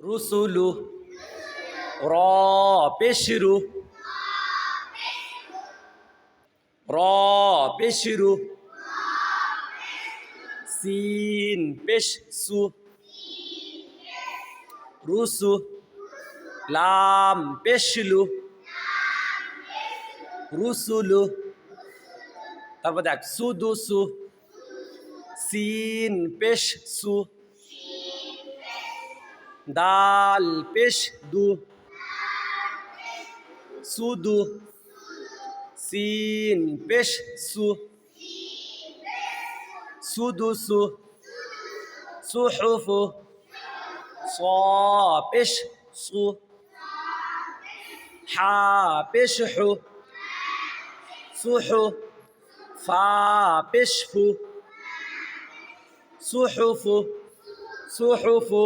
রুসুলু র পেশরু র পেশরু সিন পেশসু রুসু লাম পেশলু রুসুলু তারপর দেখ সুদুসু সিন পেশসু দাল পেশদু সুদু সিন পেশসু সুদুসু সুহুফু صا পেশসু হা পেশহু সুহু ফা পেশফু সুহুফু সুহুফু